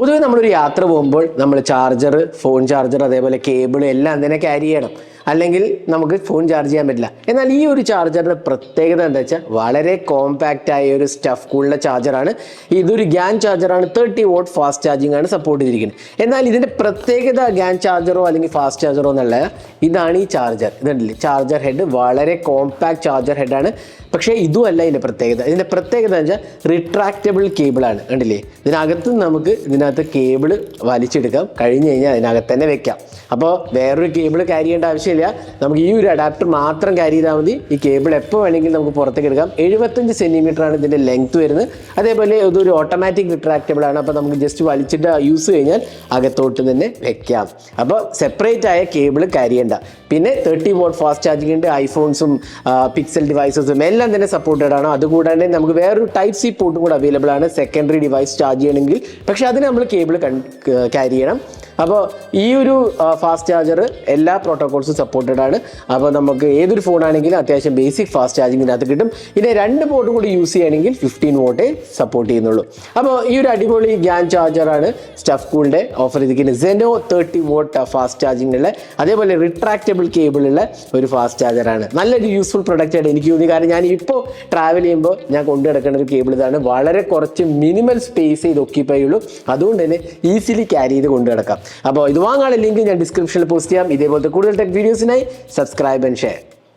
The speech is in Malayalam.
പൊതുവെ നമ്മളൊരു യാത്ര പോകുമ്പോൾ നമ്മൾ ചാർജർ, ഫോൺ ചാർജർ, അതേപോലെ കേബിൾ എല്ലാം തന്നെ ക്യാരി ചെയ്യണം. അല്ലെങ്കിൽ നമുക്ക് ഫോൺ ചാർജ് ചെയ്യാൻ പറ്റില്ല. എന്നാൽ ഈ ഒരു ചാർജറിൻ്റെ പ്രത്യേകത എന്താ വെച്ചാൽ വളരെ കോമ്പാക്റ്റ് ആയ ഒരു സ്റ്റഫ് കൂളുള്ള ചാർജറാണ്. ഇതൊരു ഗ്യാൻ ചാർജറാണ്. 30 വാട്ട് ഫാസ്റ്റ് ചാർജിങ് ആണ് സപ്പോർട്ട് ചെയ്തിരിക്കുന്നത്. എന്നാൽ ഇതിൻ്റെ പ്രത്യേകത ഗ്യാൻ ചാർജറോ അല്ലെങ്കിൽ ഫാസ്റ്റ് ചാർജറോ എന്നല്ല, ഇതാണ് ഈ ചാർജർ. ഇതുണ്ടല്ലേ ചാർജർ ഹെഡ്, വളരെ കോമ്പാക്ട് ചാർജർ ഹെഡാണ്. പക്ഷേ ഇതുമല്ല ഇതിൻ്റെ പ്രത്യേകത. ഇതിൻ്റെ പ്രത്യേകത എന്ന് വെച്ചാൽ റിട്രാക്റ്റബിൾ കേബിളാണ്. കണ്ടില്ലേ, ഇതിനകത്ത് കേബിൾ വലിച്ചെടുക്കാം, കഴിഞ്ഞ് കഴിഞ്ഞാൽ അതിനകത്ത് തന്നെ വെക്കാം. അപ്പോൾ വേറൊരു കേബിൾ ക്യാരി ചെയ്യേണ്ട ആവശ്യമില്ല. നമുക്ക് ഈ ഒരു അഡാപ്റ്റർ മാത്രം ക്യാരി ചെയ്താൽ മതി. ഈ കേബിൾ എപ്പോൾ വേണമെങ്കിലും നമുക്ക് പുറത്തേക്ക് എടുക്കാം. 75 സെൻറ്റിമീറ്ററാണ് ഇതിൻ്റെ ലെങ്ത് വരുന്നത്. അതേപോലെ ഇതൊരു ഓട്ടോമാറ്റിക് റിട്രാക്റ്റബിൾ ആണ്. അപ്പോൾ നമുക്ക് ജസ്റ്റ് വലിച്ചിട്ട് യൂസ് കഴിഞ്ഞാൽ അകത്തോട്ട് തന്നെ വെക്കാം. അപ്പോൾ സെപ്പറേറ്റ് ആയ കേബിൾ ക്യാരി ചെയ്യേണ്ട. പിന്നെ 30 വാട്ട് ഫാസ്റ്റ് ചാർജിങ് ഉണ്ട്. ഐഫോൺസും പിക്സൽ ഡിവൈസസും എല്ലാം തന്നെ സപ്പോർട്ടഡ് ആണ്. അതുകൂടാതെ നമുക്ക് വേറൊരു ടൈപ്പ് സി പോർട്ടും കൂടെ അവൈലബിൾ ആണ് സെക്കൻഡറി ഡിവൈസ് ചാർജ് ചെയ്യണമെങ്കിൽ. പക്ഷേ അതിന് നമ്മൾ കേബിൾ ക്യാരി ചെയ്യണം. അപ്പോൾ ഈ ഒരു ഫാസ്റ്റ് ചാർജർ എല്ലാ പ്രോട്ടോകോൾസും സപ്പോർട്ടഡ് ആണ്. അപ്പോൾ നമുക്ക് ഏതൊരു ഫോണാണെങ്കിലും അത്യാവശ്യം ബേസിക് ഫാസ്റ്റ് ചാർജിങ്ങിനകത്ത് കിട്ടും. ഇതിനെ 2 പോർട്ടും കൂടി യൂസ് ചെയ്യണമെങ്കിൽ 15 വോട്ടേ സപ്പോർട്ട് ചെയ്യുന്നുള്ളൂ. അപ്പോൾ ഈ ഒരു അടിപൊളി ഗ്യാൻ ചാർജറാണ് സ്റ്റഫ് കൂളിൻ്റെ ഓഫർ ചെയ്തിരിക്കുന്നത്. സെനോ 30 വാട്ട് ഫാസ്റ്റ് ചാർജിങ്ങുള്ള, അതേപോലെ റിട്രാക്റ്റബിൾ കേബിളുള്ള ഒരു ഫാസ്റ്റ് ചാർജറാണ്. നല്ലൊരു യൂസ്ഫുൾ പ്രൊഡക്റ്റ് ആയിട്ട് എനിക്ക് തോന്നി. കാരണം ഞാൻ ഇപ്പോൾ ട്രാവൽ ചെയ്യുമ്പോൾ ഞാൻ കൊണ്ടു നടക്കേണ്ട ഒരു കേബിൾ ഇതാണ്. വളരെ കുറച്ച് മിനിമൽ സ്പേസ് ഇത് ഒക്യുപ്പൈ ഉള്ളൂ. അതുകൊണ്ട് തന്നെ ഈസിലി ക്യാരി ചെയ്ത് കൊണ്ടു നടക്കാം. അപ്പോൾ ഇത് വാങ്ങാനുള്ള ലിങ്ക് ഞാൻ ഡിസ്ക്രിപ്ഷനിൽ പോസ്റ്റ് ചെയ്യാം. ഇതേപോലത്തെ കൂടുതൽ ടെക് വീഡിയോസിനായി സബ്സ്ക്രൈബ് ആൻഡ് ഷെയർ.